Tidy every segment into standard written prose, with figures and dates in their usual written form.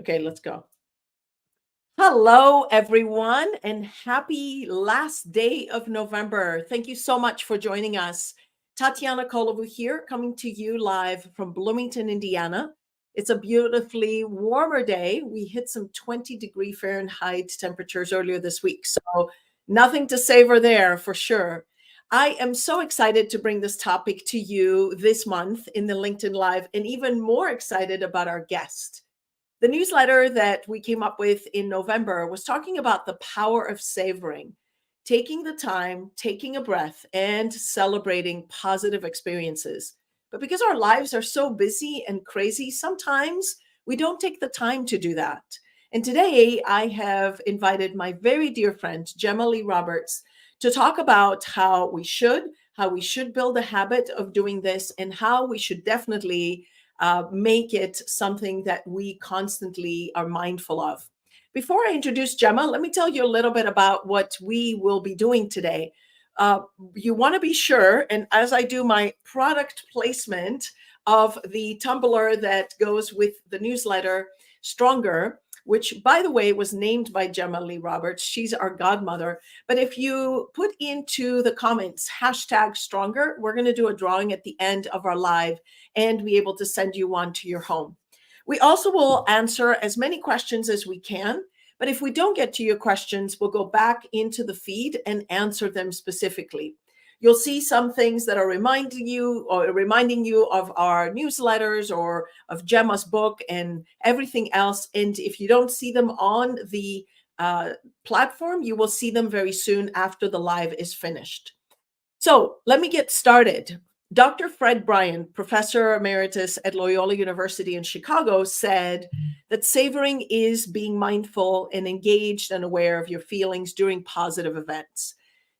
Okay, let's go. Hello, everyone, and happy last day of November. Thank you so much for joining us. Tatiana here, coming to you live from Bloomington, Indiana. It's a beautifully warmer day. We hit some 20-degree Fahrenheit temperatures earlier this week, so nothing to savor there for sure. I am so excited to bring this topic to you this month in the LinkedIn Live, and even more excited about our guest. The newsletter that we came up with in November was talking about the power of savoring, taking the time, taking a breath, and celebrating positive experiences. But because our lives are so busy and crazy, sometimes we don't take the time to do that. And today I have invited my very dear friend, Gemma Lee Roberts, to talk about how we should build a habit of doing this, and how we should definitely make it something that we constantly are mindful of. Before I introduce Gemma, let me tell you a little bit about what we will be doing today. You want to be sure, and as I do my product placement of the tumbler that goes with the newsletter, Stronger, which, by the way, was named by Gemma Lee Roberts. She's our godmother. But if you put into the comments #Stronger, we're going to do a drawing at the end of our live and be able to send you one to your home. We also will answer as many questions as we can. But if we don't get to your questions, we'll go back into the feed and answer them specifically. You'll see some things that are reminding you of our newsletters or of Gemma's book and everything else. And if you don't see them on the platform, you will see them very soon after the live is finished. So let me get started. Dr. Fred Bryant, professor emeritus at Loyola University in Chicago, said that savoring is being mindful and engaged and aware of your feelings during positive events.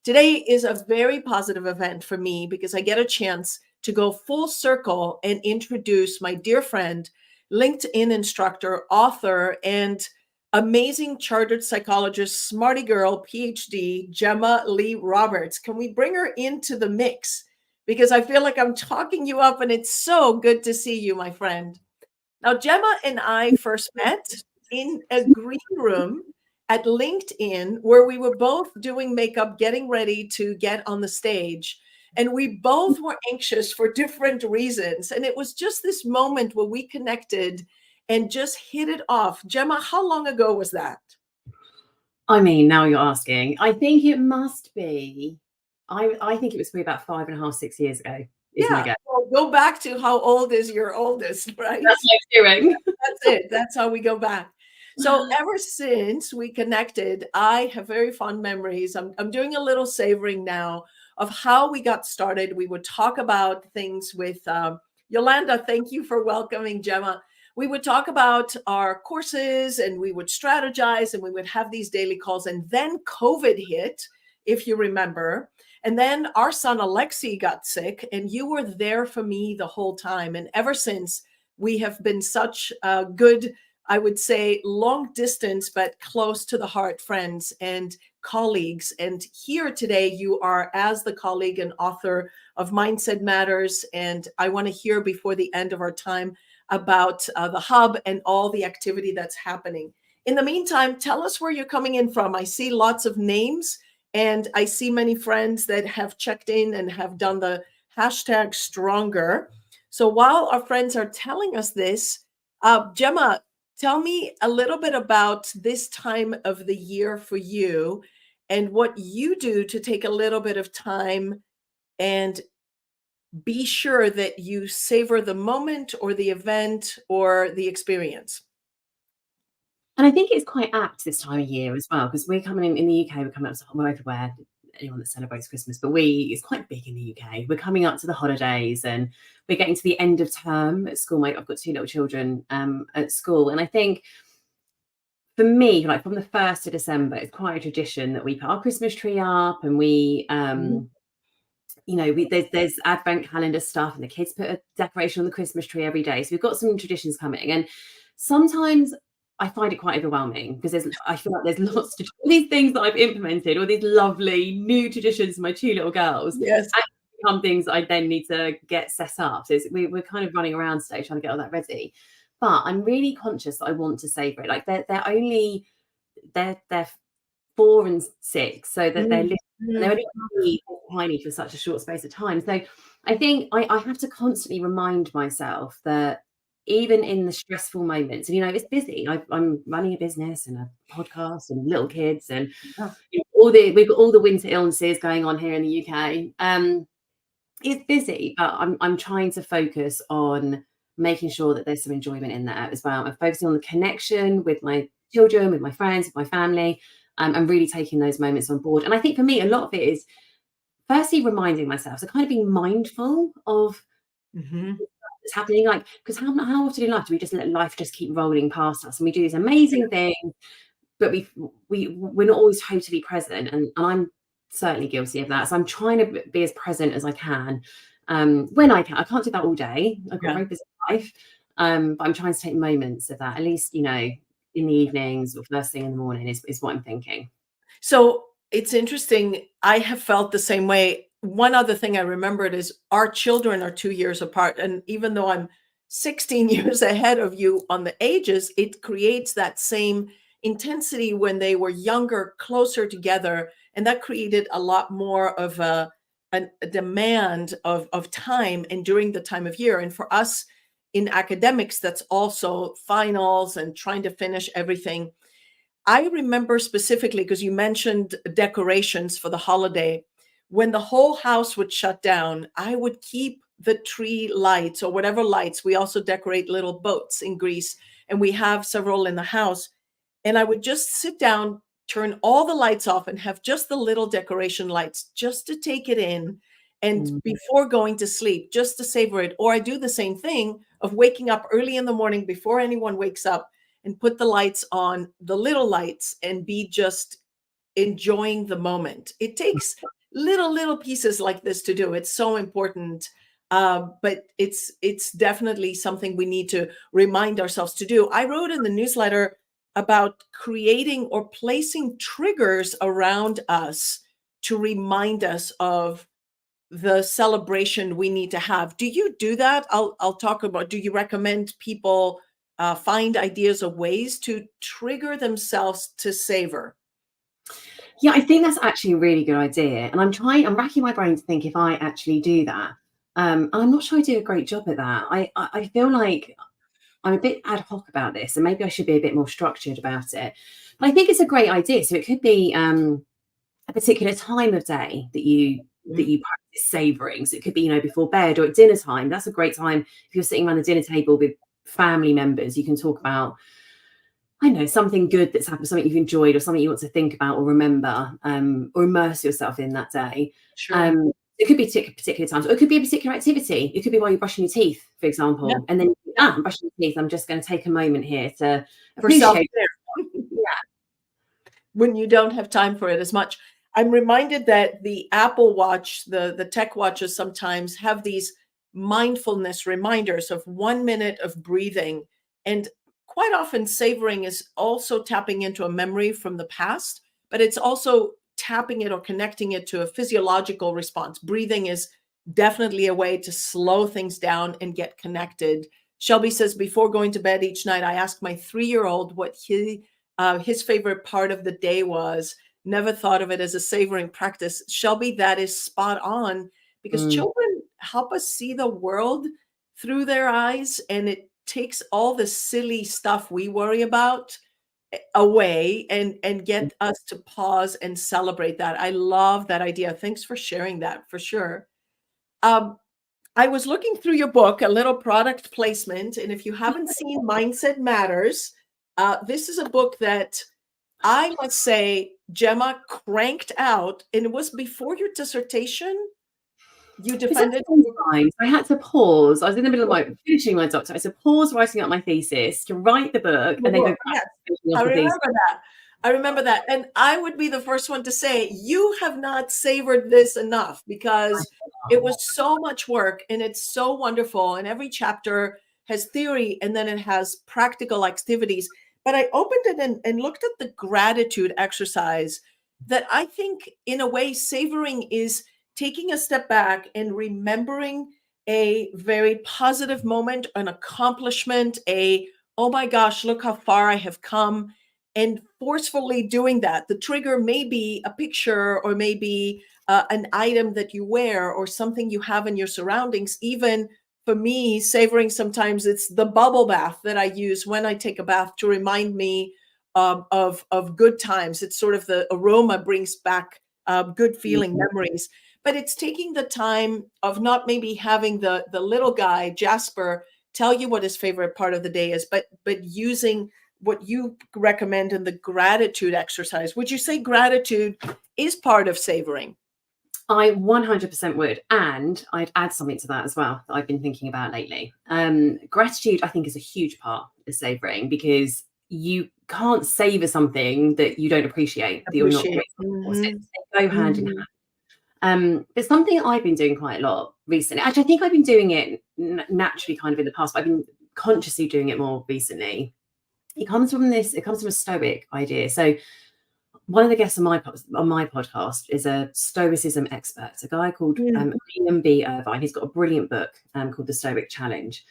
Today is a very positive event for me because I get a chance to go full circle and introduce my dear friend, LinkedIn instructor, author, and amazing chartered psychologist, smarty girl, PhD, Gemma Lee Roberts. Can we bring her into the mix? Because I feel like I'm talking you up, and it's so good to see you, my friend. Now, Gemma and I first met in a green room at LinkedIn, where we were both doing makeup, getting ready to get on the stage. And we both were anxious for different reasons. And it was just this moment where we connected and just hit it off. Gemma, how long ago was that? I mean, now you're asking. I think it must be. I think it was probably about 5.5, 6 years ago. Yeah. Well, go back to how old is your oldest, right? That's what I'm doing. That's it. That's how we go back. So ever since we connected, I have very fond memories. I'm doing a little savoring now of how we got started. We would talk about things with Yolanda. Thank you for welcoming Gemma. We would talk about our courses, and we would strategize, and we would have these daily calls. And then COVID hit, if you remember. And then our son Alexei got sick, and you were there for me the whole time. And ever since, we have been such a good, I would say, long distance, but close to the heart friends and colleagues. And here today, you are as the colleague and author of Mindset Matters. And I want to hear before the end of our time about the hub and all the activity that's happening. In the meantime, tell us where you're coming in from. I see lots of names, and I see many friends that have checked in and have done the #Stronger. So while our friends are telling us this, Gemma, tell me a little bit about this time of the year for you and what you do to take a little bit of time and be sure that you savor the moment or the event or the experience. And I think it's quite apt this time of year as well, because we're coming in the UK, we're coming up to, we're everywhere, anyone that celebrates Christmas, but it's quite big in the UK. We're coming up to the holidays, and we're getting to the end of term at school. I've got 2 little children at school. And I think for me, like from the 1st of December, it's quite a tradition that we put our Christmas tree up, and we, there's advent calendar stuff, and the kids put a decoration on the Christmas tree every day. So we've got some traditions coming. And sometimes I find it quite overwhelming, because I feel like there's lots to do. These things that I've implemented, all these lovely new traditions for my 2 little girls, yes, become things I then need to get set up. So we're kind of running around today trying to get all that ready. but I'm really conscious that I want to savor it. Like they're 4 and 6, so that they're Mm, little, and they're mm, only tiny for such a short space of time. So I think I have to constantly remind myself that even in the stressful moments, and it's busy. I'm running a business and a podcast and little kids, and yeah. we've got all the winter illnesses going on here in the UK. It's busy, but I'm trying to focus on making sure that there's some enjoyment in that as well. I'm focusing on the connection with my children, with my friends, with my family, and really taking those moments on board. And I think for me, a lot of it is firstly reminding myself, so kind of being mindful of Mhm. what's happening. Like, because how often in life do we just let life just keep rolling past us, and we do these amazing things, but we're not always totally present, and I'm certainly guilty of that. So I'm trying to be as present as I can, when I can. I can't do that all day. I've got a Yeah. very busy life, but I'm trying to take moments of that, at least in the evenings or first thing in the morning is what I'm thinking. So it's interesting. I have felt the same way. One other thing I remembered is our children are 2 years apart. And even though I'm 16 years ahead of you on the ages, it creates that same intensity when they were younger, closer together. And that created a lot more of a demand of time and during the time of year. And for us in academics, that's also finals and trying to finish everything. I remember specifically because you mentioned decorations for the holiday. When the whole house would shut down, I would keep the tree lights or whatever lights. We also decorate little boats in Greece, and we have several in the house. And I would just sit down, turn all the lights off, and have just the little decoration lights just to take it in. And Mm. before going to sleep, just to savor it. Or I do the same thing of waking up early in the morning before anyone wakes up and put the lights on, the little lights, and be just enjoying the moment. It takes little pieces like this to do. It's so important. But it's definitely something we need to remind ourselves to do. I wrote in the newsletter about creating or placing triggers around us to remind us of the celebration we need to have. Do you do that? I'll talk about. Do you recommend people find ideas of ways to trigger themselves to savor? Yeah, I think that's actually a really good idea. And I'm racking my brain to think if I actually do that. And I'm not sure I do a great job at that. I feel like I'm a bit ad hoc about this, and maybe I should be a bit more structured about it. But I think it's a great idea. So it could be a particular time of day that Mhm. you practice savoring. So it could be, before bed or at dinner time. That's a great time if you're sitting around the dinner table with family members. You can talk about, I know, something good that's happened, something you've enjoyed, or something you want to think about or remember, or immerse yourself in that day. Sure. It could be particular times, or it could be a particular activity. It could be while you're brushing your teeth, for Yeah. example, and then you think, I'm brushing your teeth. I'm just going to take a moment here to For self appreciate. care. Yeah. When you don't have time for it as much. I'm reminded that the Apple Watch, the tech watches sometimes have these mindfulness reminders of 1 minute of breathing. And quite often, savoring is also tapping into a memory from the past, but it's also tapping it or connecting it to a physiological response. Breathing is definitely a way to slow things down and get connected. Shelby says, before going to bed each night, I ask my 3 year old what his favorite part of the day was. Never thought of it as a savoring practice. Shelby, that is spot on because Mm, children help us see the world through their eyes, and it takes all the silly stuff we worry about away and mm. get us to pause and celebrate that. I love that idea. Thanks for sharing that for sure. Um, I was looking through your book, a little product placement, and if you haven't seen Mindset Matters, this is a book that I must say Gemma cranked out, and it was before your dissertation. You It's at defended the same time. So I had to pause. I was in the middle of finishing my doctorate. I had to pause writing up my thesis to write the book the and then go book. back Yes, to finishing off I the thesis. remember that. I remember that. And I would be the first one to say, you have not savored this enough because it was so much work and it's so wonderful. And every chapter has theory and then it has practical activities. But I opened it and looked at the gratitude exercise that I think, in a way, savoring is taking a step back and remembering a very positive moment, an accomplishment, oh my gosh, look how far I have come, and forcefully doing that. The trigger may be a picture, or maybe an item that you wear, or something you have in your surroundings. Even for me, savoring, sometimes it's the bubble bath that I use when I take a bath to remind me of good times. It's sort of the aroma brings back good feeling Mhm. memories. But it's taking the time of not maybe having the little guy Jasper tell you what his favorite part of the day is, but using what you recommend in the gratitude exercise. Would you say gratitude is part of savoring? I 100% would. And I'd add something to that as well that I've been thinking about lately. Gratitude, I think, is a huge part of savoring, because you can't savor something that you don't appreciate, that you're not Appreciate. grateful for. So Hmm. they go hand in hand. Hmm. But something I've been doing quite a lot recently, actually, I think I've been doing it naturally kind of in the past, but I've been consciously doing it more recently. It comes from a Stoic idea. So one of the guests on my podcast is a Stoicism expert, a guy called Mm. Liam B. Irvine. He's got a brilliant book called The Stoic Challenge.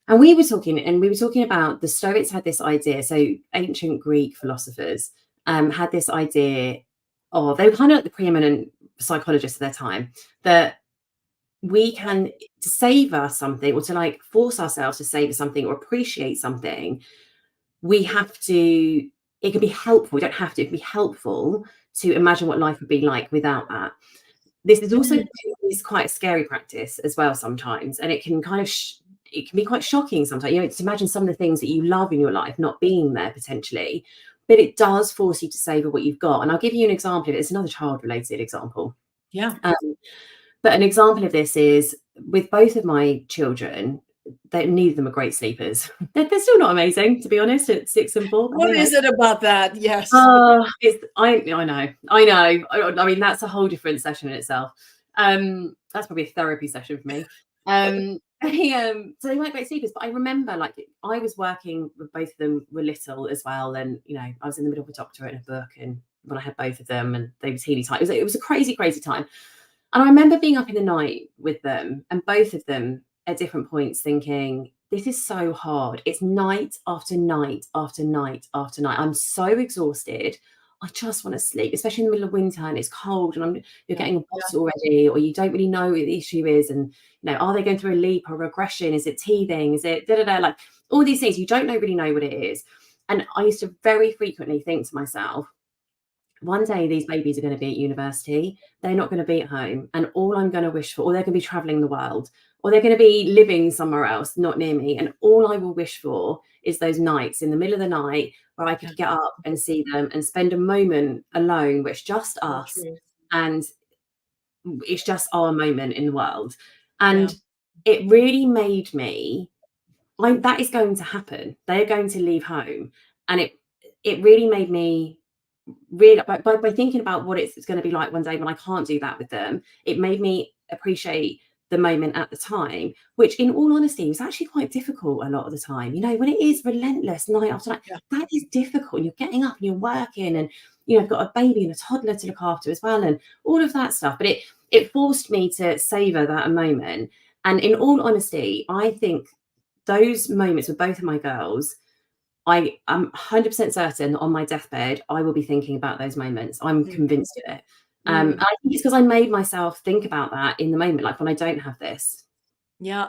And we were talking about the Stoics had this idea. So ancient Greek philosophers had this idea of, they were kind of like the preeminent psychologists of their time, that we can savor something, or to like force ourselves to savor something or appreciate something. We have to, it can be helpful. We don't have to, it can be helpful to imagine what life would be like without that. This is also Mm. is quite a scary practice as well sometimes, and it can kind of it can be quite shocking sometimes. You know, to imagine some of the things that you love in your life not being there potentially, but it does force you to savor what you've got. And I'll give you an example of it. It's another child-related example. Yeah. Um, but an example of this is with both of my children. They, neither of them are great sleepers. They're still not amazing, to be honest, at 6 and 4. But What hey ho. is it about that? Yes. It's I know. I mean, that's a whole different session in itself. That's probably a therapy session for me. So they weren't great sleepers, but I remember, like, I was working with both of them were little as well, and you know, I was in the middle of a doctorate and a book, and when I had both of them, and they were teeny tiny, it was a crazy, crazy time. And I remember being up in the night with them, and both of them at different points thinking, this is so hard. It's night after night after night after night. I'm so exhausted. I just want to sleep, especially in the middle of winter and it's cold, and you're Yeah. getting a boss already, or you don't really know what the issue is. And you know, are they going through a leap or regression? Is it teething? Is it da da da? Like all these things, you don't really know what it is. And I used to very frequently think to myself, one day these babies are going to be at university, they're not going to be at home, and all I'm going to wish for, or they're going to be traveling the world, or they're going to be living somewhere else not near me, and all I will wish for is those nights in the middle of the night where I Yeah. could get up and see them and spend a moment alone where it's just So us, true. and it's just our moment in the world. Yeah. And it really made me, like, that is going to happen, they're going to leave home. And it really made me really, by thinking about what it's going to be like one day when I can't do that with them, it made me appreciate the moment at the time, which in all honesty was actually quite difficult a lot of the time. You know, when it is relentless night after night, Yeah. that is difficult. You're getting up and you're working, and you know, I've got a baby and a toddler to look after as well, and all of that stuff. But it forced me to savor that moment. And in all honesty, I think those moments with both of my girls, I am 100% certain that on my deathbed, I will be thinking about those moments. I'm Mm. convinced of it. Mm. I think it's because I made myself think about that in the moment, like when I don't have this. Yeah,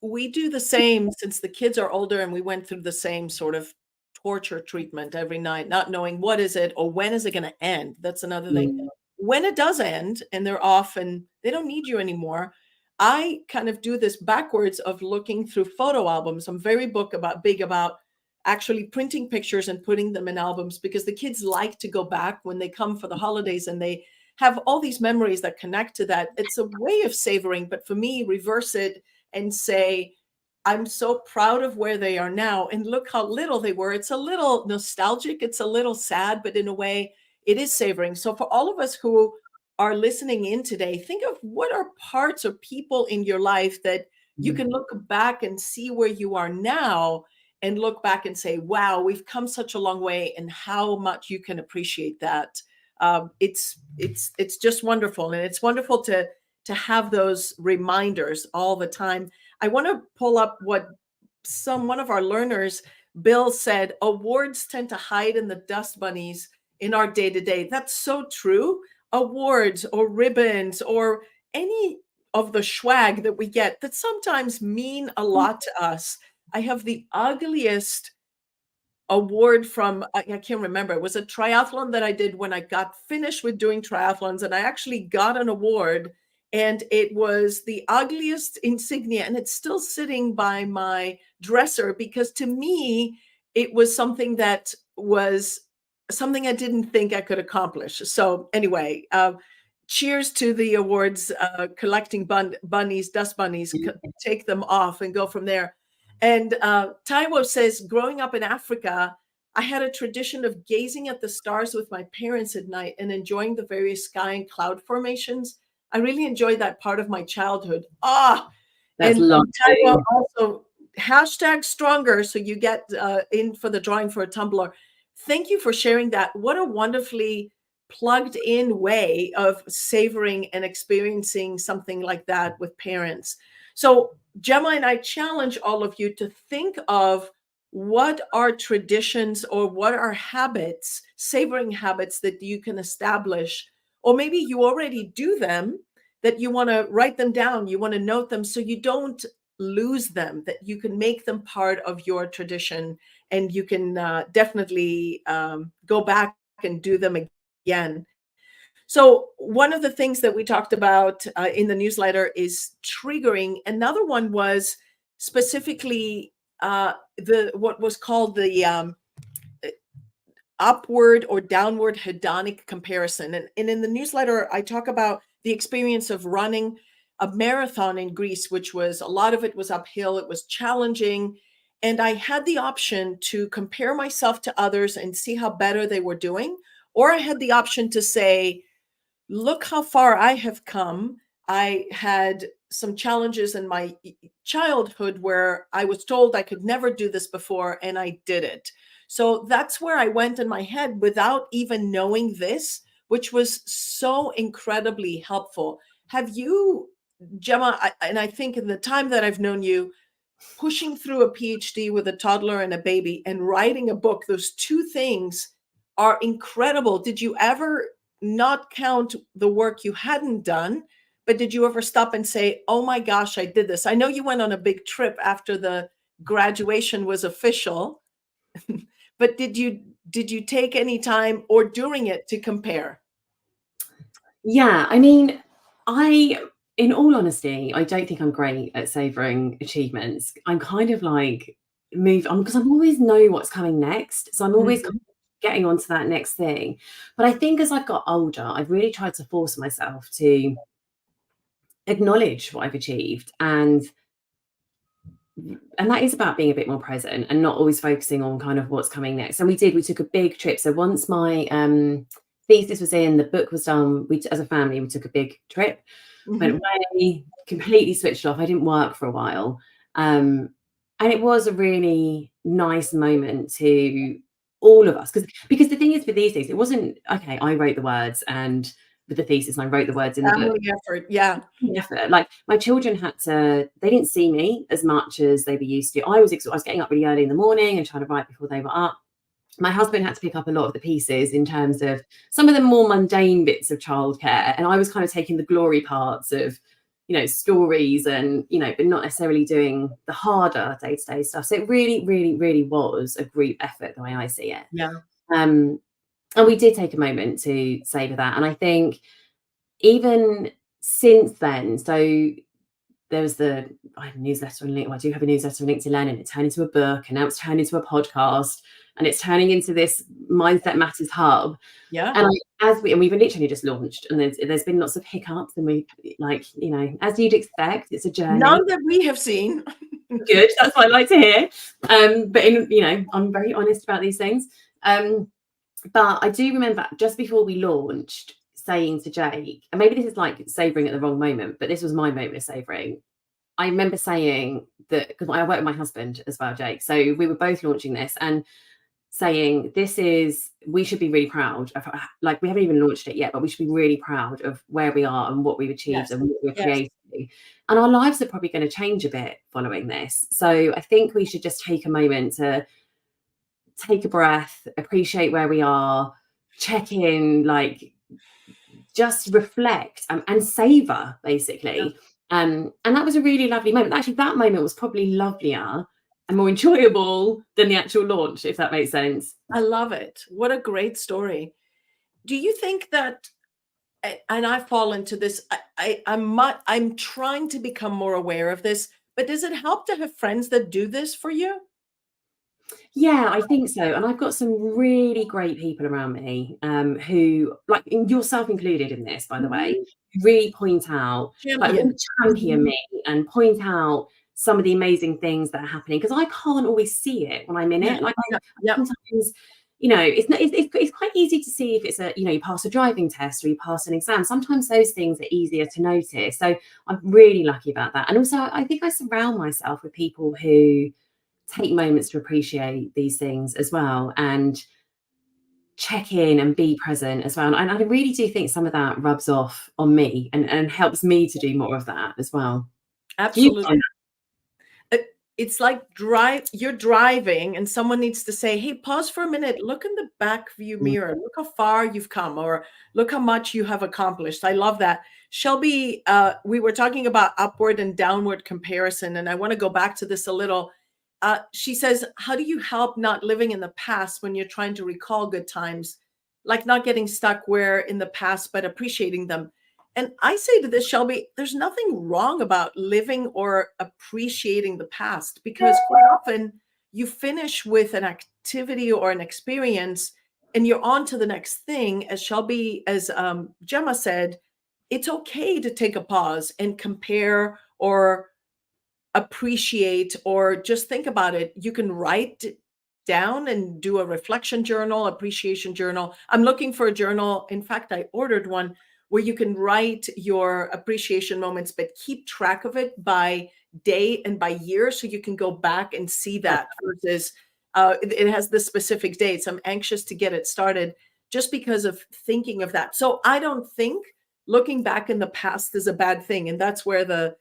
we do the same since the kids are older, and we went through the same sort of torture treatment every night, not knowing what is it or when is it going to end. That's another thing. Mm, When it does end and they're off and they don't need you anymore, I kind of do this backwards of looking through photo albums. I'm very big about actually printing pictures and putting them in albums, because the kids like to go back when they come for the holidays, and they have all these memories that connect to that. It's a way of savoring, but for me, reverse it and say, I'm so proud of where they are now, and look how little they were. It's a little nostalgic, it's a little sad, but in a way, it is savoring. So, for all of us who are listening in today, think of what are parts or people in your life that you mm, can look back and see where you are now, and look back and say, wow, we've come such a long way, and how much you can appreciate that. It's just wonderful, and it's wonderful to have those reminders all the time. I want to pull up what one of our learners, Bill, said. Awards tend to hide in the dust bunnies in our day to day. That's so true. Awards or ribbons or any of the swag that we get that sometimes mean a lot to us. I have the ugliest award from, I can't remember. It was a triathlon that I did when I got finished with doing triathlons, and I actually got an award, and it was the ugliest insignia, and it's still sitting by my dresser because to me it was something that was something I didn't think I could accomplish. So anyway, cheers to the awards, collecting bunnies, dust bunnies, take them off and go from there. And Taiwo says, growing up in Africa, I had a tradition of gazing at the stars with my parents at night and enjoying the various sky and cloud formations. I really enjoyed that part of my childhood. That's And lovely. Taiwo also, hashtag stronger. So you get in for the drawing for a tumbler. Thank you for sharing that. What a wonderfully plugged in way of savoring and experiencing something like that with parents. So Gemma and I challenge all of you to think of what are traditions or what are habits, savoring habits that you can establish, or maybe you already do them, that you want to write them down, you want to note them so you don't lose them, that you can make them part of your tradition, and you can definitely go back and do them again. So one of the things that we talked about in the newsletter is triggering. Another one was specifically the what was called the upward or downward hedonic comparison. And in the newsletter, I talk about the experience of running a marathon in Greece, which was a lot of it was uphill. It was challenging. And I had the option to compare myself to others and see how better they were doing. Or I had the option to say, look how far I have come. I had some challenges in my childhood where I was told I could never do this before, and I did it. So that's where I went in my head without even knowing this, which was so incredibly helpful. Have you, Gemma, and I think in the time that I've known you, pushing through a PhD with a toddler and a baby and writing a book, those two things are incredible. Did you ever not count the work you hadn't done, but did you ever stop and say, oh my gosh, I did this? I know you went on a big trip after the graduation was official, but did you take any time or during it to compare? Yeah, I mean, in all honesty, I don't think I'm great at savoring achievements. I'm kind of like move on because I always know what's coming next. So I'm always Mhm. getting on to that next thing. But I think as I've got older, I've really tried to force myself to acknowledge what I've achieved, and that is about being a bit more present and not always focusing on kind of what's coming next. And we took a big trip. So once my thesis was in, the book was done, we as a family we took a big trip, went Mhm. away, completely switched off. I didn't work for a while, and it was a really nice moment to all of us, because the thing is with these things, it wasn't okay, I wrote the words and with the thesis and I wrote the words in the book. Family effort. Yeah. Effort. Like my children they didn't see me as much as they were used to. I was getting up really early in the morning and trying to write before they were up. My husband had to pick up a lot of the pieces in terms of some of the more mundane bits of childcare, and I was kind of taking the glory parts of, stories and, but not necessarily doing the harder day-to-day stuff. So it really, really, really was a group effort the way I see it. Yeah. And we did take a moment to savor that, and I think even since then, so there was I have a newsletter and link. Well, I do have a newsletter and LinkedIn Learning. It turned into a book, and now it's turned into a podcast, and it's turning into this Mindset Matters hub. Yeah. And we've literally just launched, and there's been lots of hiccups, and we as you'd expect, it's a journey. None that we have seen. Good, that's what I like to hear. But I'm very honest about these things. But I do remember just before we launched, saying to Jake, and maybe this is like savoring at the wrong moment, but this was my moment of savoring. I remember saying that, because I work with my husband as well, Jake. So we were both launching this and saying we should be really proud of, like, we haven't even launched it yet, but we should be really proud of where we are and what we've achieved Yes. and what we're Yes. creating. And our lives are probably going to change a bit following this. So I think we should just take a moment to take a breath, appreciate where we are, check in, like, just reflect, and savor, Yeah. basically. And that was a really lovely moment. Actually, that moment was probably lovelier and more enjoyable than the actual launch, if that makes sense. I love it. What a great story. Do you think that, and I fall into this, I'm trying to become more aware of this, but does it help to have friends that do this for you? Yeah, I think so. And I've got some really great people around me, who, like, yourself included in this, by the way, Mhm. really point out, like, really Champion. champion me and point out some of the amazing things that are happening, because I can't always see it when I'm in Yeah. it. Like, Yeah. I Yeah. sometimes, it's not, it's quite easy to see if it's you pass a driving test or you pass an exam. Sometimes those things are easier to notice. So I'm really lucky about that. And also, I think I surround myself with people who take moments to appreciate these things as well, and check in and be present as well. And I really do think some of that rubs off on me, and helps me to do more of that as well. Do you Absolutely. find It it's like you're driving and someone needs to say, "Hey, pause for a minute. Look in the back view that? mirror. Look how far you've come, or look how much you have accomplished." I love that. Shelby, we were talking about upward and downward comparison, and I want to go back to this a little. She says, "How do you help not living in the past when you're trying to recall good times, like not getting stuck where in the past, but appreciating them?" And I say to this, Shelby, there's nothing wrong about living or appreciating the past, because quite often you finish with an activity or an experience and you're on to the next thing. As Gemma said, it's okay to take a pause and compare or appreciate or just think about it. You can write down and do a reflection journal, appreciation journal. I'm looking for a journal. In fact, I ordered one where you can write your appreciation moments, but keep track of it by day and by year so you can go back and see that versus it has the specific dates. I'm anxious to get it started just because of thinking of that. So I don't think looking back in the past is a bad thing. And that's where the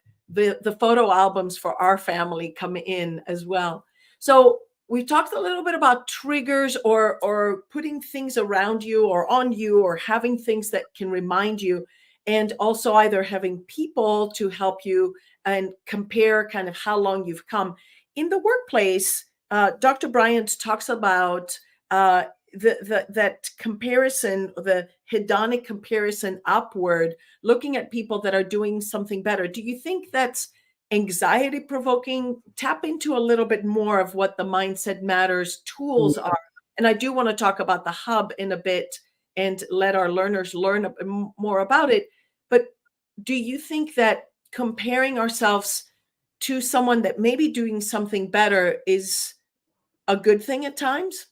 photo albums for our family come in as well. So we've talked a little bit about triggers or putting things around you or on you or having things that can remind you, and also either having people to help you and compare kind of how long you've come. In the workplace, Dr. Bryant talks about that comparison, the hedonic comparison upward, looking at people that are doing something better. Do you think that's anxiety provoking? Tap into a little bit more of what the Mindset Matters tools Yeah. are. And I do want to talk about the hub in a bit and let our learners learn more about it. But do you think that comparing ourselves to someone that may be doing something better is a good thing at times?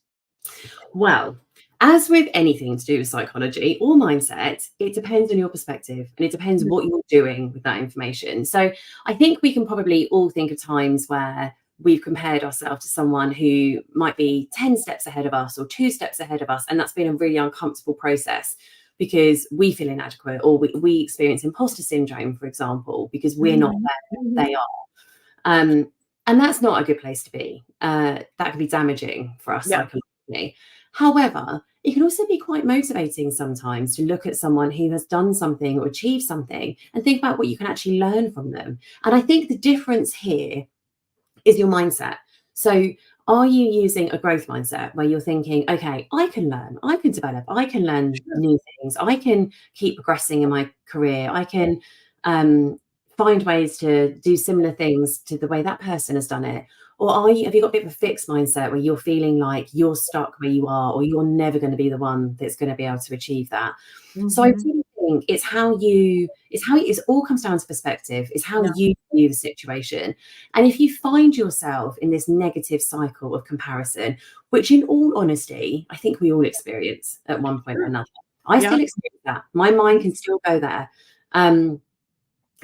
Well, as with anything to do with psychology or mindset, it depends on your perspective, and it depends what you're doing with that information. So I think we can probably all think of times where we've compared ourselves to someone who might be 10 steps ahead of us or 2 steps ahead of us. And that's been a really uncomfortable process because we feel inadequate, or we experience imposter syndrome, for example, because we're not Mhm, where mhm. they are. And that's not a good place to be. That can be damaging for us Yeah. psychologically. However, it can also be quite motivating sometimes to look at someone who has done something or achieved something and think about what you can actually learn from them. And I think the difference here is your mindset. So, are you using a growth mindset where you're thinking, okay, I can learn, I can develop, I can learn Sure. new things, I can keep progressing in my career, I can um, find ways to do similar things to the way that person has done it? Or have you got a bit of a fixed mindset where you're feeling like you're stuck where you are, or you're never going to be the one that's going to be able to achieve that? So I Mhm. do think it all comes down to perspective, is how Yeah. you view the situation. And if you find yourself in this negative cycle of comparison, which in all honesty, I think we all experience at one point or Sure. another. I Yeah. still experience that. My mind can still go there.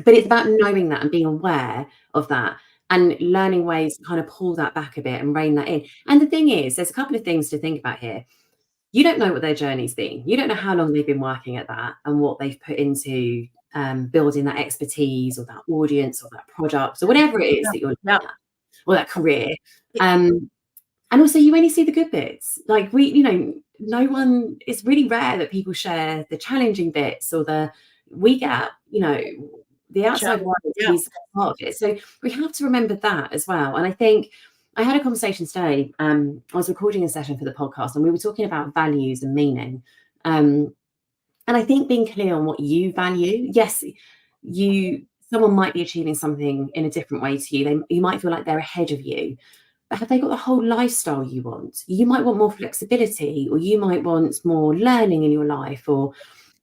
But it's about knowing that and being aware of that. and learning ways to kind of pull that back a bit and rein that in. And the thing is, there's a couple of things to think about here. You don't know what their journey's been. You don't know how long they've been working at that and what they've put into building that expertise or that audience or that product or whatever it is Yeah. that you're looking Yeah. at, or that career. It- And also, you only see the good bits. Like no one. It's really rare that people share the challenging bits or we get, the outside Challenge. world Yeah. is part of it. So we have to remember that as well. And I think I had a conversation today. I was recording a session for the podcast, and we were talking about values and meaning. And I think being clear on what you value. Yes, someone might be achieving something in a different way to you. You might feel like they're ahead of you, but have they got the whole lifestyle you want? You might want more flexibility, or you might want more learning in your life, so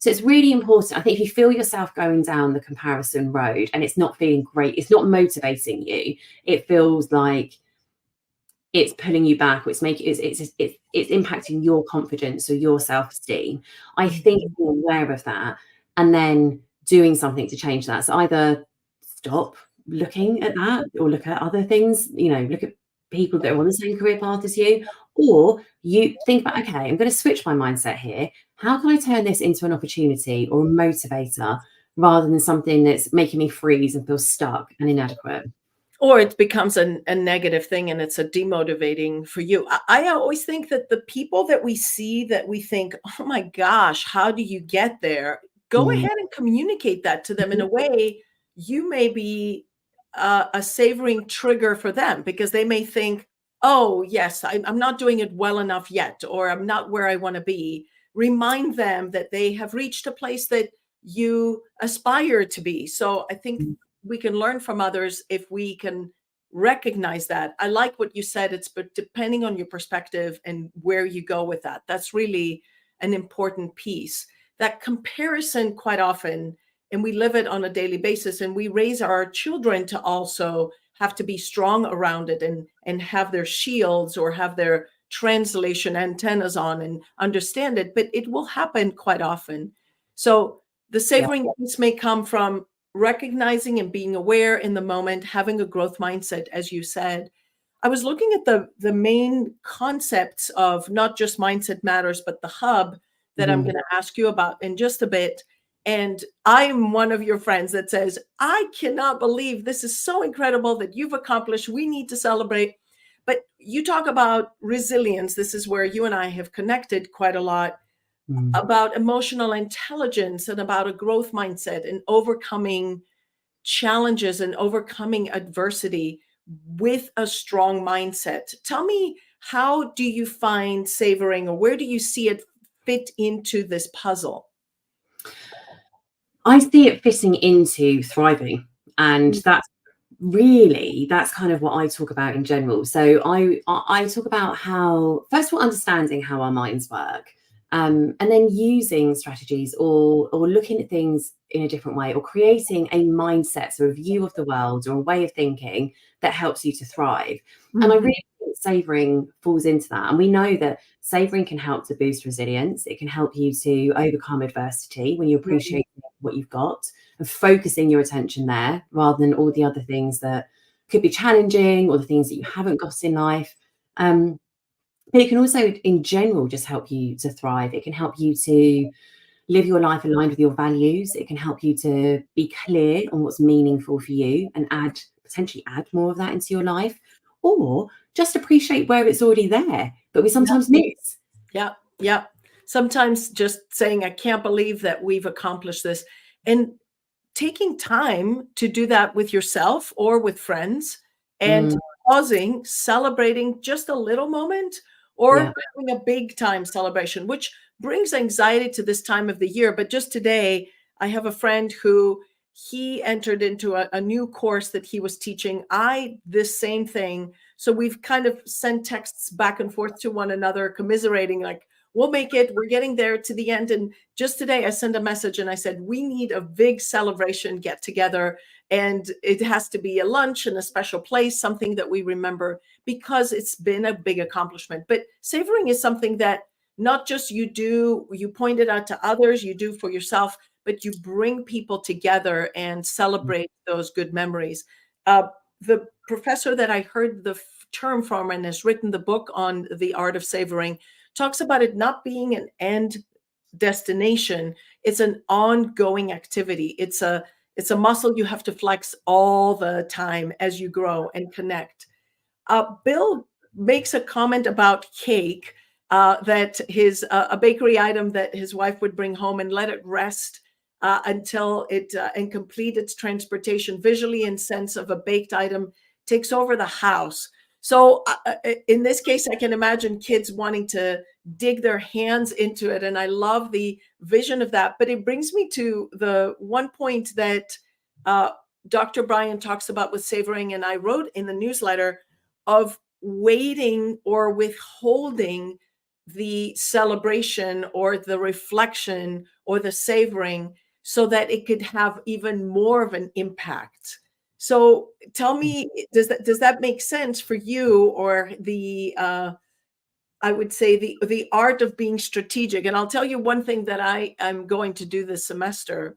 it's really important. I think if you feel yourself going down the comparison road and it's not feeling great, it's not motivating you, it feels like it's pulling you back, or it's impacting your confidence or your self-esteem. I think if you're aware of that and then doing something to change that. So either stop looking at that or look at other things, look at people that are on the same career path as you, or you think about, okay, I'm going to switch my mindset here. How can I turn this into an opportunity or a motivator rather than something that's making me freeze and feel stuck and inadequate? Or it becomes a negative thing and it's a demotivating for you. I always think that the people that we see that we think, oh my gosh, how do you get there? Go Mm. ahead and communicate that to them in a Mhm. way. You may be a savoring trigger for them because they may think, oh, yes, I'm not doing it well enough yet, or I'm not where I want to be. Remind them that they have reached a place that you aspire to be. So I think we can learn from others if we can recognize that. I like what you said. It's but depending on your perspective and where you go with that. That's really an important piece. That comparison quite often, and we live it on a daily basis, and we raise our children to also have to be strong around it and have their shields or have their translation antennas on and understand it, but it will happen quite often. So the Yeah. savoring piece may come from recognizing and being aware in the moment, having a growth mindset, as you said. I was looking at the main concepts of not just Mindset Matters, but the hub that I'm Mhm. going to ask you about in just a bit. And I'm one of your friends that says, I cannot believe this is so incredible that you've accomplished. We need to celebrate. But you talk about resilience. This is where you and I have connected quite a lot Mm. about emotional intelligence and about a growth mindset and overcoming challenges and overcoming adversity with a strong mindset. Tell me, how do you find savoring, or where do you see it fit into this puzzle? I see it fitting into thriving, and that's kind of what I talk about in general. So I talk about how, first of all, understanding how our minds work, and then using strategies or looking at things in a different way, or creating a mindset, so a view of the world or a way of thinking that helps you to thrive. And I Mhm. really think savoring falls into that. And we know that savoring can help to boost resilience. It can help you to overcome adversity when you Mhm. appreciate what you've got and focusing your attention there rather than all the other things that could be challenging or the things that you haven't got in life. But it can also, in general, just help you to thrive. It can help you to live your life aligned with your values. It can help you to be clear on what's meaningful for you and potentially add more of that into your life, or just appreciate where it's already there, but we Yeah, sometimes miss. yeah, yeah. Sometimes just saying, I can't believe that we've accomplished this. And taking time to do that with yourself or with friends and Mm, pausing, celebrating just a little moment yeah. or having a big time celebration, which brings anxiety to this time of the year. But just today, I have a friend who he entered into a new course that he was teaching. This same thing. So we've kind of sent texts back and forth to one another, commiserating, like, we'll make it. We're getting there to the end. And just today, I sent a message and I said, we need a big celebration get together. And it has to be a lunch in a special place, something that we remember because it's been a big accomplishment. But savoring is something that not just you point it out to others, you do for yourself, but you bring people together and celebrate those good memories. Uh, the professor that I heard the term from and has written the book on the art of savoring talks about it not being an end destination. It's an ongoing activity. It's a muscle you have to flex all the time as you grow and connect. Bill makes a comment about cake, that his a bakery item that his wife would bring home and let it rest until it and complete its transportation visually and sense of a baked item takes over the house. So in this case, I can imagine kids wanting to dig their hands into it, and I love the vision of that. But it brings me to the one point that uh, Dr. Brian talks about with savoring, and I wrote in the newsletter of waiting or withholding the celebration or the reflection or the savoring so that it could have even more of an impact. So tell me, does that make sense for you, or the I would say the art of being strategic? And I'll tell you one thing that I am going to do this semester.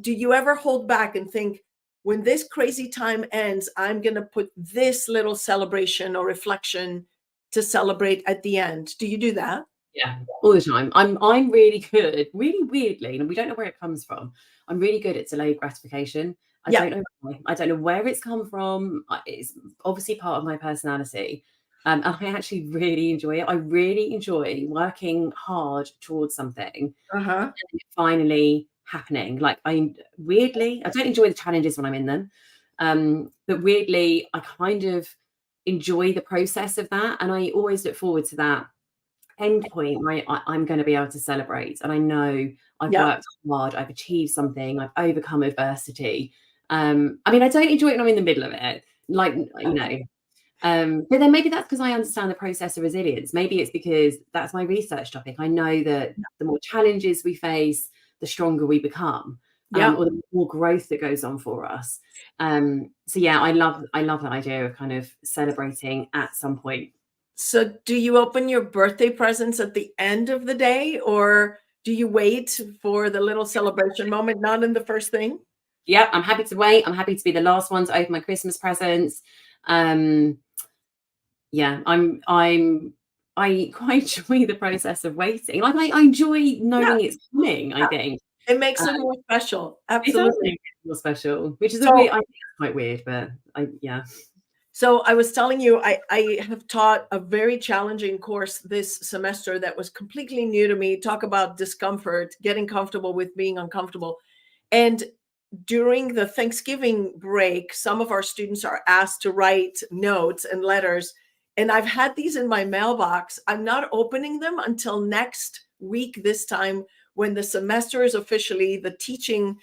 Do you ever hold back and think, when this crazy time ends, I'm going to put this little celebration or reflection to celebrate at the end? Do you do that? Yeah, all the time. I'm really good, really weirdly, and we don't know where it comes from. I'm really good at delayed gratification. I Yeah. don't know why. I don't know where it's come from. It's obviously part of my personality. And I actually really enjoy it. I really enjoy working hard towards something Uh-huh. and it finally happening. Like I don't enjoy the challenges when I'm in them. But weirdly, I kind of enjoy the process of that. And I always look forward to that end point where I'm going to be able to celebrate. And I know I've Yeah. worked hard, I've achieved something, I've overcome adversity. I mean, I don't enjoy it when I'm in the middle of it. Like, you know, but then maybe that's because I understand the process of resilience. Maybe it's because that's my research topic. I know that the more challenges we face, the stronger we become, Yeah. or the more growth that goes on for us. So yeah, I love that idea of kind of celebrating at some point. So do you open your birthday presents at the end of the day, or do you wait for the little celebration moment, not in the first thing? Yeah, I'm happy to wait. I'm happy to be the last one to open my Christmas presents. Yeah, I quite enjoy the process of waiting. Like I enjoy Yeah. knowing it's coming, I think. It makes Um, it more special. it does Absolutely. make it more special, which is a So weird, I think it's quite weird, but yeah. So I was telling you, I have taught a very challenging course this semester that was completely new to me. Talk about discomfort, getting comfortable with being uncomfortable. And during the Thanksgiving break, some of our students are asked to write notes and letters. And I've had these in my mailbox. I'm not opening them until next week, this time when the semester is officially, the teaching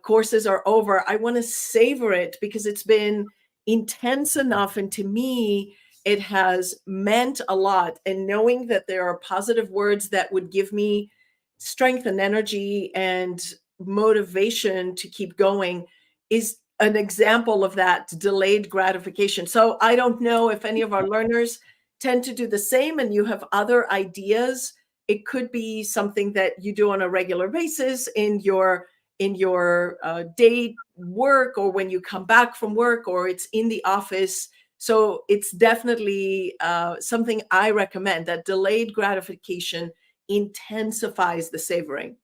courses are over. I want to savor it because it's been intense enough. And to me, it has meant a lot. And knowing that there are positive words that would give me strength and energy and motivation to keep going is an example of that delayed gratification. So I don't know if any of our learners tend to do the same and you have other ideas. It could be something that you do on a regular basis in your day work, or when you come back from work, or it's in the office. So it's definitely something I recommend. That delayed gratification intensifies the savoring.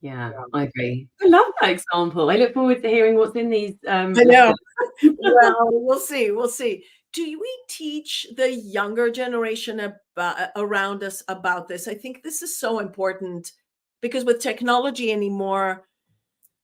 Yeah, I agree. I love that example. I look forward to hearing what's in these I know. letters. Well, we'll see. We'll see. Do we teach the younger generation around us about this? I think this is so important because with technology anymore,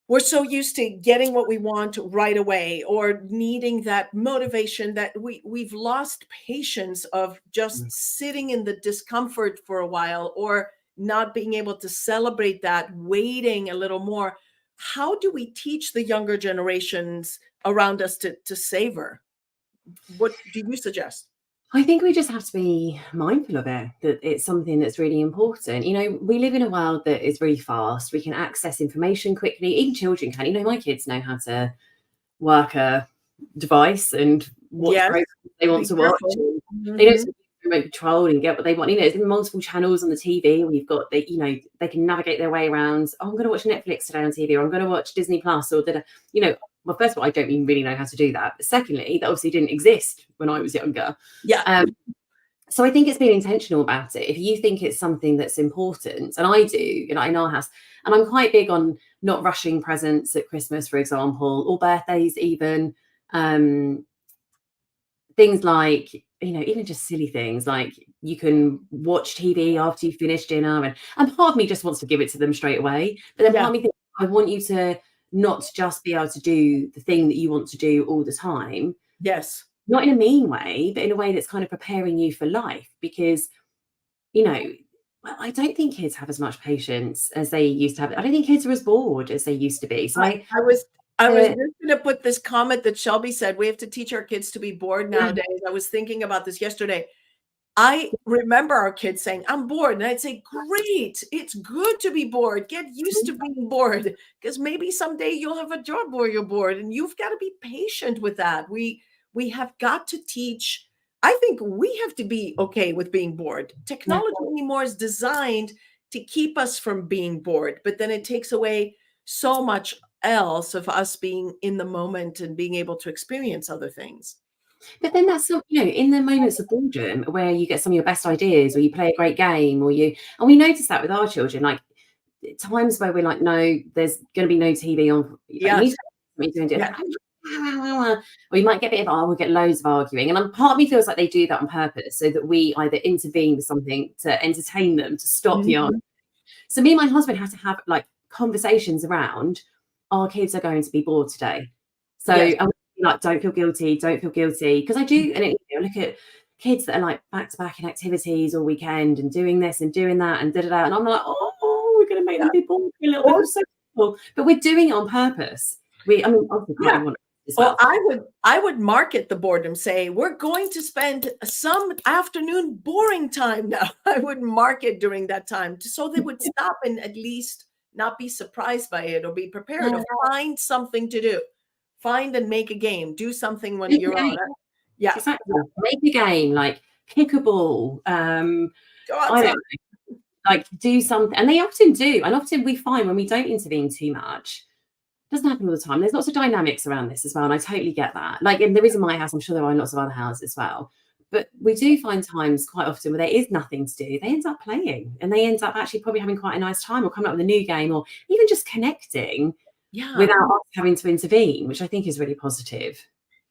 we're so used to getting what we want right away, or needing that motivation, that we've lost patience of just sitting in the discomfort for a while, or not being able to celebrate that, waiting a little more. How do we teach the younger generations around us to savor? What do you suggest? I think we just have to be mindful of it, that it's something that's really important. You know, we live in a world that is really fast. We can access information quickly. Even children can. You know, my kids know how to work a device and what Yes, programs they want be to watch. careful. And they don't Mhm. remote control and get what they want. You know, there's multiple channels on the TV. We've got they can navigate their way around. Oh, I'm going to watch Netflix today on TV, or I'm going to watch Disney Plus, or you know, well, first of all, I don't even really know how to do that. But secondly, that obviously didn't exist when I was younger. Yeah. So I think it's being intentional about it. If you think it's something that's important, and I do, you know, in our house, and I'm quite big on not rushing presents at Christmas, for example, or birthdays even. Things like, you know, even just silly things like you can watch TV after you finish dinner, and part of me just wants to give it to them straight away. But then part Yeah. of me thinks, I want you to not just be able to do the thing that you want to do all the time, Yes. not in a mean way, but in a way that's kind of preparing you for life. Because, you know, I don't think kids have as much patience as they used to have. I don't think kids are as bored as they used to be. So I was uh, just going to put this comment that Shelby said, we have to teach our kids to be bored yeah, nowadays. I was thinking about this yesterday. I remember our kids saying, I'm bored. And I'd say, great. It's good to be bored. Get used to being bored, because maybe someday you'll have a job where you're bored, and you've got to be patient with that. We have got to teach. I think we have to be okay with being bored. yeah. Technology anymore is designed to keep us from being bored, but then it takes away so much else of us being in the moment and being able to experience other things. But then that's some, you know, in the moments of boredom where you get some of your best ideas, or you play a great game, and we notice that with our children, like times where we're like, no, there's going to be no TV on. Like, you need Yes. to me to do Yeah. it. Or you might get a bit of, oh, we'll get loads of arguing. And part of me feels like they do that on purpose so that we either intervene with something to entertain them, to stop the argument. Mhm. So me and my husband have to have like conversations around, our kids are going to be bored today. So Yes. and like, don't feel guilty, don't feel guilty. Because I do, and you know, look at kids that are like back to back in activities all weekend and doing this and doing that and da da da. And I'm like, oh, we're going to make Yeah. them be bored for a little bit. Or I'm so cool. But we're doing it on purpose. I mean, obviously partly yeah. want it as Well, well. I would market the boredom, say we're going to spend some afternoon boring time now. I would market during that time so they would stop and at least not be surprised by it or be prepared Yeah, or find something to do. Find and make a game. Do something when make you're a on game. it. Yeah. Exactly. Make a game, like kick a ball. Go I outside. don't like do something, and they often do, and often we find when we don't intervene too much, it doesn't happen all the time. There's lots of dynamics around this as well, and I totally get that. Like, and there is in my house, I'm sure there are in lots of other houses as well, but we do find times quite often where there is nothing to do. They end up playing, and they end up actually probably having quite a nice time, or coming up with a new game, or even just connecting Yeah. without us having to intervene, which I think is really positive.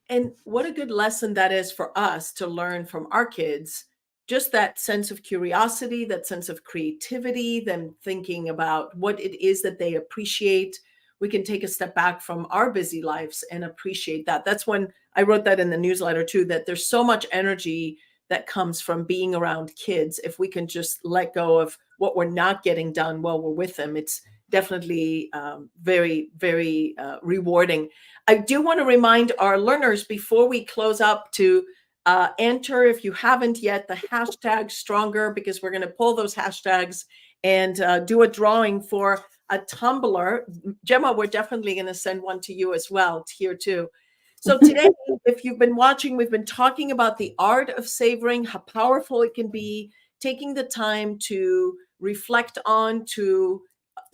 And what a good lesson that is for us to learn from our kids. Just that sense of curiosity, that sense of creativity, them thinking about what it is that they appreciate. We can take a step back from our busy lives and appreciate that. That's when I wrote that in the newsletter too, that there's so much energy that comes from being around kids. If we can just let go of what we're not getting done while we're with them, it's definitely very, very rewarding. I do want to remind our learners before we close up to enter, if you haven't yet, the hashtag stronger, because we're going to pull those hashtags and do a drawing for a tumbler. Gemma, we're definitely going to send one to you as well, here too. So today, if you've been watching, we've been talking about the art of savoring, how powerful it can be, taking the time to reflect on, to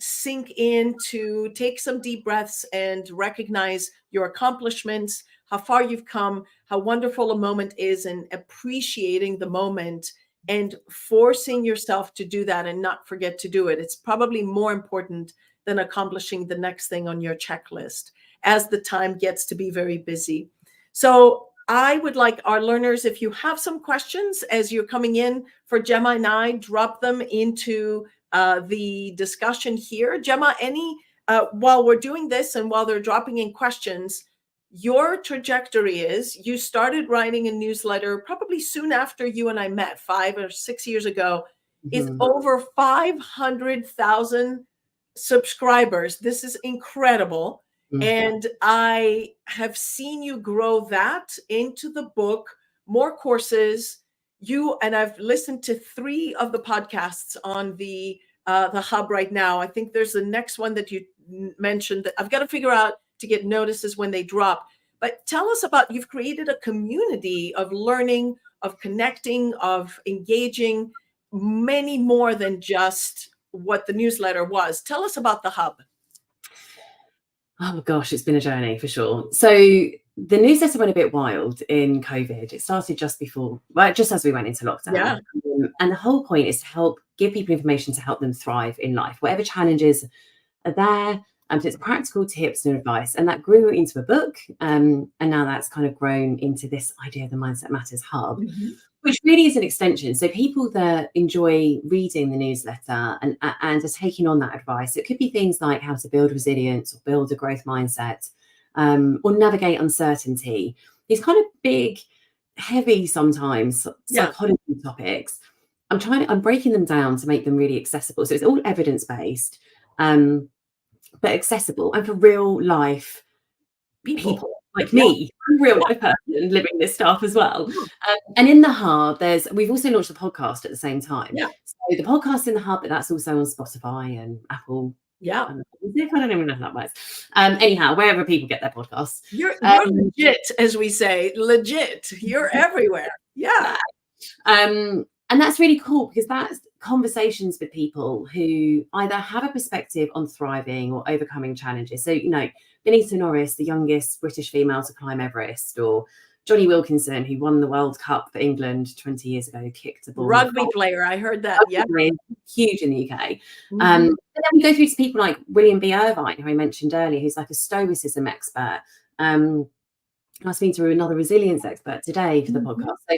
sink in, to take some deep breaths and recognize your accomplishments, how far you've come, how wonderful a moment is, and appreciating the moment and forcing yourself to do that and not forget to do it. It's probably more important than accomplishing the next thing on your checklist as the time gets to be very busy. So I would like our learners, if you have some questions as you're coming in for Gemma and I, drop them into the discussion here. Gemma, while we're doing this and while they're dropping in questions, your trajectory is you started writing a newsletter probably soon after you and I met 5 or 6 years ago, is Mhm. over 500,000 subscribers. This is incredible. Mm. And I have seen you grow that into the book, more courses. I've listened to 3 of the podcasts on the hub right now. I think there's the next one that you mentioned that I've got to figure out to get notices when they drop. But tell us about, you've created a community of learning, of connecting, of engaging, many more than just what the newsletter was. Tell us about the hub. Oh gosh, it's been a journey for sure. So the newsletter went a bit wild in COVID. It started just before, well, just as we went into lockdown. Yeah. And the whole point is to help give people information to help them thrive in life, whatever challenges are there. So it's practical tips and advice. And that grew into a book. And now that's kind of grown into this idea of the Mindset Matters Hub, Mhm. which really is an extension. So people that enjoy reading the newsletter and are taking on that advice, it could be things like how to build resilience or build a growth mindset, or navigate uncertainty. These kind of big, heavy sometimes Yeah. psychology topics. I'm breaking them down to make them really accessible. So it's all evidence-based, but accessible and for real life People. people like Yeah. me, I'm a real life person living this stuff as well. Yeah. And in the hub, we've also launched a podcast at the same time. Yeah. So the podcast in the hub, but that's also on Spotify and Apple. Yeah. I don't even know how that works. Anyhow, wherever people get their podcasts. You're Um, legit, as we say, legit. You're everywhere. Yeah. And that's really cool because that's conversations with people who either have a perspective on thriving or overcoming challenges. So, Benita Norris, the youngest British female to climb Everest, or Johnny Wilkinson, who won the World Cup for England 20 years ago, kicked a ball. Rugby player. I heard that. Yeah. Huge in the UK. Mhm. And then we go through to people like William B. Irvine, who I mentioned earlier, who's like a stoicism expert. I was speaking to another resilience expert today for the podcast. So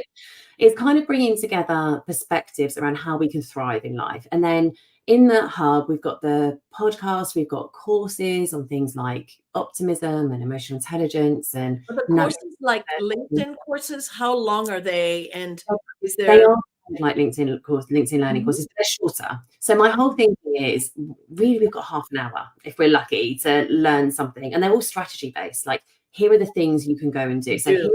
it's kind of bringing together perspectives around how we can thrive in life. And then in the hub, we've got the podcast, we've got courses on things like optimism and emotional intelligence. And Are the courses like LinkedIn courses? How long are they? And is they there? are like LinkedIn learning courses, but they're shorter. So my whole thing is really we've got half an hour, if we're lucky, to learn something. And they're all strategy based. Like, here are the things you can go and do. So here's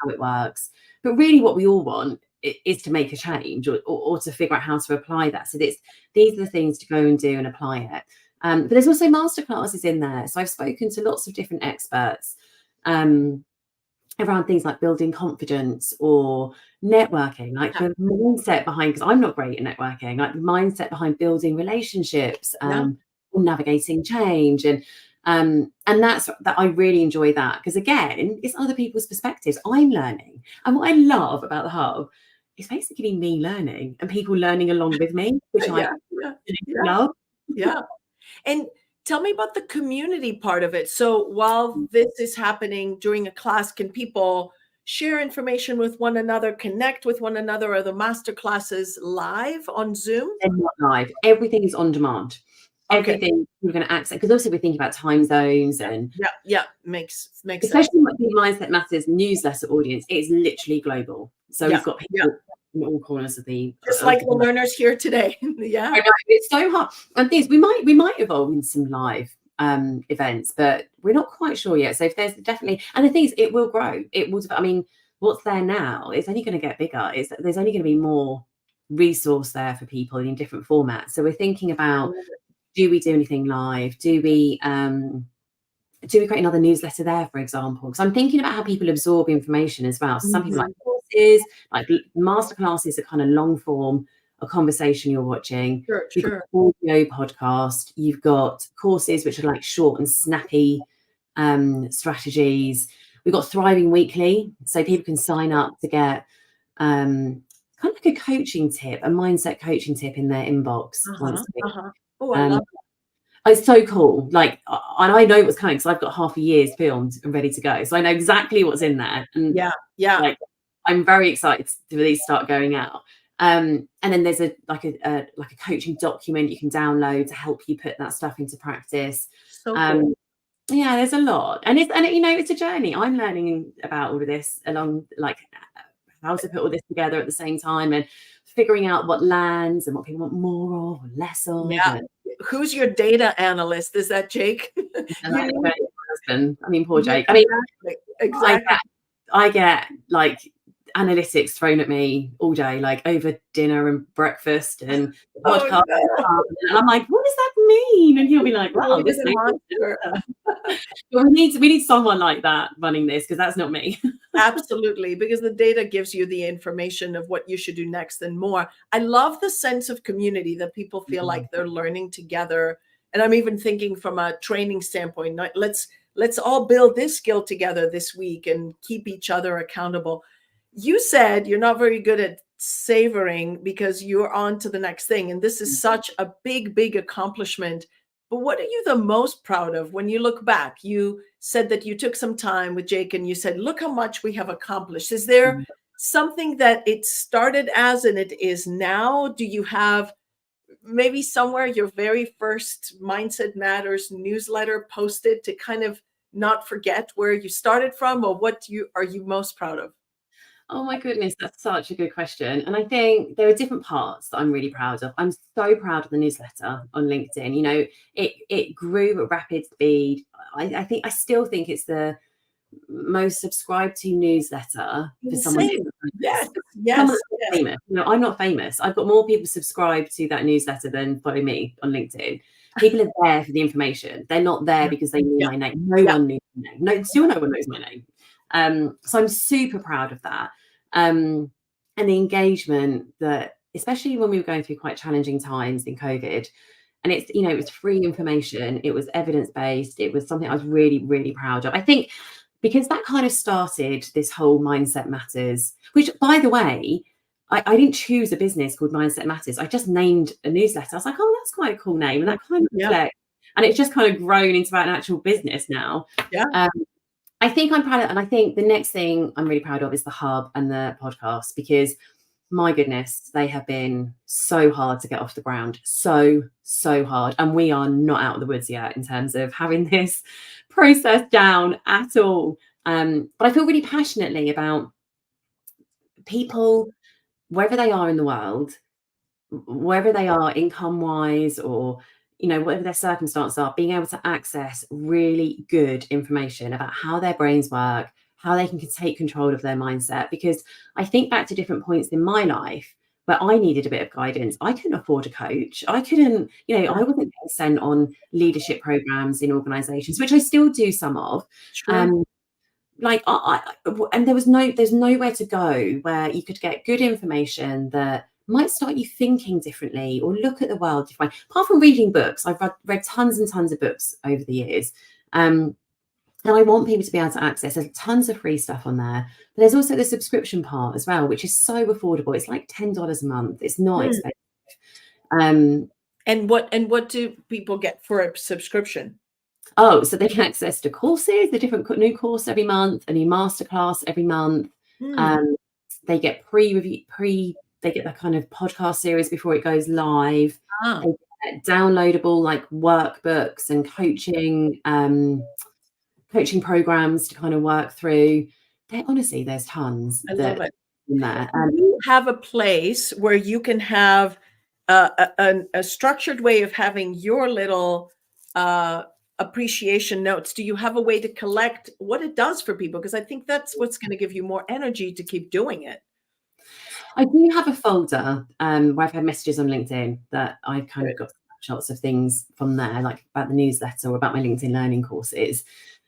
how it works. But really what we all want is to make a change or to figure out how to apply that. So these are the things to go and do and apply it. But there's also masterclasses in there. So I've spoken to lots of different experts around things like building confidence or networking, like the mindset behind, because I'm not great at networking, like the mindset behind building relationships, or navigating change. And that I really enjoy that, because again, it's other people's perspectives. I'm learning. And what I love about the hub is basically me learning and people learning along with me, which I love. Yeah. And tell me about the community part of it. So while this is happening during a class, can people share information with one another, connect with one another? Are the master classes live on Zoom? They're not live. Everything is on demand. Okay. Everything you're going to access, because also we're thinking about time zones and makes sense. Especially with the Mindset Matters newsletter audience, it's literally global. So we've got people in all corners of the just like the learners here today. I know, it's so hard. And things we might evolve in some live events, but we're not quite sure yet. So if there's definitely, and the thing is, it will grow. It will. I mean, what's there now is only going to get bigger. There's only going to be more resource there for people in different formats. So we're thinking about, do we do anything live? Do we create another newsletter there, for example? Because I'm thinking about how people absorb information as well. So some people like courses, like masterclasses are kind of long form, a conversation you're watching. You've got audio podcast. You've got courses which are like short and snappy strategies. We've got Thriving Weekly, so people can sign up to get kind of like a coaching tip, a mindset coaching tip in their inbox once a week. Oh, I love It's so cool. Like, and I know what's coming because I've got half a year's filmed and ready to go. So I know exactly what's in there. And like, I'm very excited to these start going out. And then there's a coaching document you can download to help you put that stuff into practice. So cool. Yeah, there's a lot. And it's a journey. I'm learning about all of this along, like, how to put all this together at the same time and figuring out what lands and what people want more of or less of. Yeah. Who's your data analyst? Is that Jake? I mean, poor Jake. I mean, exactly. I get like analytics thrown at me all day, like over dinner and breakfast and podcast. And I'm like, what does that mean? And he'll be like, well, this is we need someone like that running this, because that's not me. Absolutely, because the data gives you the information of what you should do next and more. I love the sense of community, that people feel like they're learning together, And I'm even thinking from a training standpoint, let's all build this skill together this week and keep each other accountable. You said you're not very good at savoring because you're on to the next thing. And this is such a big accomplishment. But what are you the most proud of when you look back? You said that you took some time with Jake and you said, look how much we have accomplished. Is there something that it started as and it is now? Do you have maybe somewhere your very first Mindset Matters newsletter posted to kind of not forget where you started from, or what are you most proud of? Oh my goodness, that's such a good question. And I think there are different parts that I'm really proud of. I'm so proud of the newsletter on LinkedIn. You know, it grew at rapid speed. I still think it's the most subscribed to newsletter for someone Insane. Yes, someone yes, that's yes. famous. You know, I'm not famous. I've got more people subscribed to that newsletter than follow me on LinkedIn. People are there for the information. They're not there because they knew Yeah. my name. No Yeah. one knew my name. Still no one knows my name. So I'm super proud of that. And the engagement that, especially when we were going through quite challenging times in COVID, and it's, you know, it was free information, it was evidence-based, it was something I was really proud of. I think because that kind of started this whole Mindset Matters, which, by the way, I didn't choose a business called Mindset Matters. I just named a newsletter. I was like, oh, that's quite a cool name. And that kind of reflects, and it's just kind of grown into an actual business now. Yeah. I think I'm proud of, and I think the next thing I'm really proud of is the hub and the podcast, because my goodness, they have been so hard to get off the ground. So hard. And we are not out of the woods yet in terms of having this process down at all. But I feel really passionately about people, wherever they are in the world, wherever they are income wise, or, you know, whatever their circumstances are, being able to access really good information about how their brains work, how they can take control of their mindset. Because I think back to different points in my life where I needed a bit of guidance. I couldn't afford a coach. I couldn't, you know, I wasn't getting sent on leadership programs in organizations, which I still do some of. Sure. Like and there's nowhere to go where you could get good information that might start you thinking differently or look at the world differently. Apart from reading books, I've read tons and tons of books over the years. And I want people to be able to access. There's tons of free stuff on there. But there's also the subscription part as well, which is so affordable. It's like $10 a month. It's not expensive. And what do people get for a subscription? Oh, so they can access to courses, the different new course every month, a new masterclass every month. They get they get that kind of podcast series before it goes live. Ah. They get downloadable like workbooks and coaching programs to kind of work through. Honestly, there's tons I love it. in there. You have a place where you can have a structured way of having your little appreciation notes. Do you have a way to collect what it does for people? Because I think that's what's going to give you more energy to keep doing it. I do have a folder where I've had messages on LinkedIn that I've kind of got snapshots of things from there, like about the newsletter or about my LinkedIn learning courses.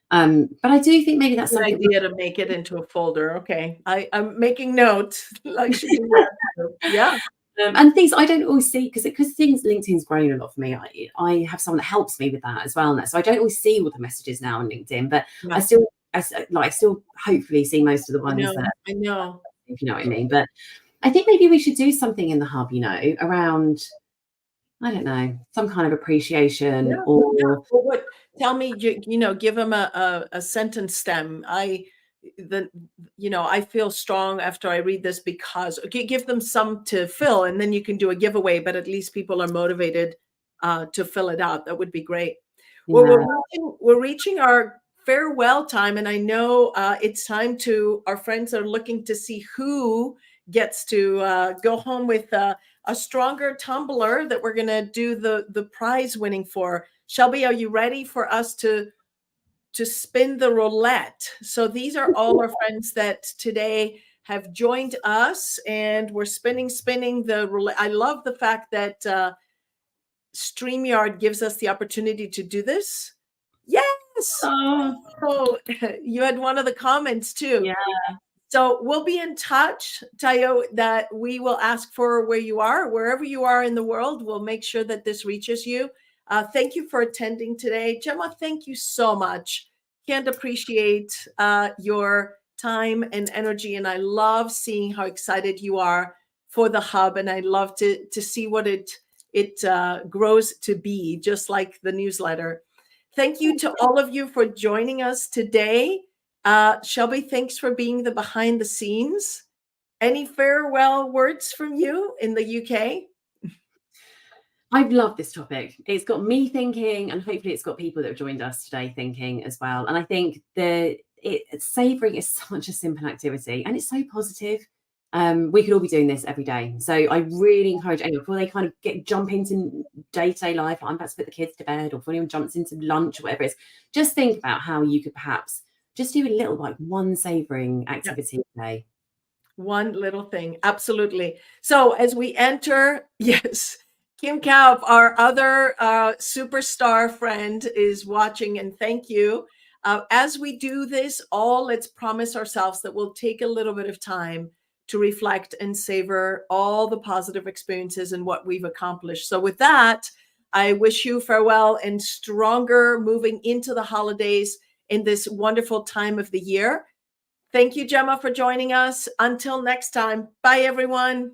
But I do think maybe that's Good something idea to make it into a folder. Okay, I'm making notes. I should do that. Yeah. And things I don't always see because things LinkedIn's grown a lot for me. I have someone that helps me with that as well now, so I don't always see all the messages now on LinkedIn, but I still hopefully see most of the ones that I know. if you know what I mean. But I think maybe we should do something in the hub, you know, around, I don't know, some kind of appreciation or Well, what? Tell me, you know, give them a sentence stem. I feel strong after I read this because give them some to fill, and then you can do a giveaway. But at least people are motivated to fill it out. That would be great. Well, we're reaching our farewell time, and I know it's time to. Our friends are looking to see who gets to go home with a stronger tumbler that we're going to do the prize winning for. Shelby, are you ready for us to spin the roulette? So these are all our friends that today have joined us, and we're spinning the roulette. I love the fact that StreamYard gives us the opportunity to do this. Yes. Oh, you had one of the comments too. Yeah. So we'll be in touch, Tayo, that we will ask for where you are, wherever you are in the world. We'll make sure that this reaches you. Thank you for attending today. Gemma, thank you so much. Can't appreciate your time and energy. And I love seeing how excited you are for the hub. And I love to see what it grows to be, just like the newsletter. Thank you to all of you for joining us today. Shelby, thanks for being the behind the scenes. Any farewell words from you in the UK? I've loved this topic. It's got me thinking, and hopefully it's got people that have joined us today thinking as well. And I think savoring is such a simple activity, and it's so positive. We could all be doing this every day. So I really encourage anyone before they kind of jump into day-to-day life, like I'm about to put the kids to bed, or if anyone jumps into lunch or whatever it is, just think about how you could perhaps just do a little, like, one savoring activity a day. One little thing. Absolutely. So as we enter, yes, Kim Kaub, our other superstar friend, is watching, and thank you. As we do this, let's promise ourselves that we'll take a little bit of time to reflect and savor all the positive experiences and what we've accomplished. So with that, I wish you farewell and stronger moving into the holidays in this wonderful time of the year. Thank you, Gemma, for joining us. Until next time, bye, everyone.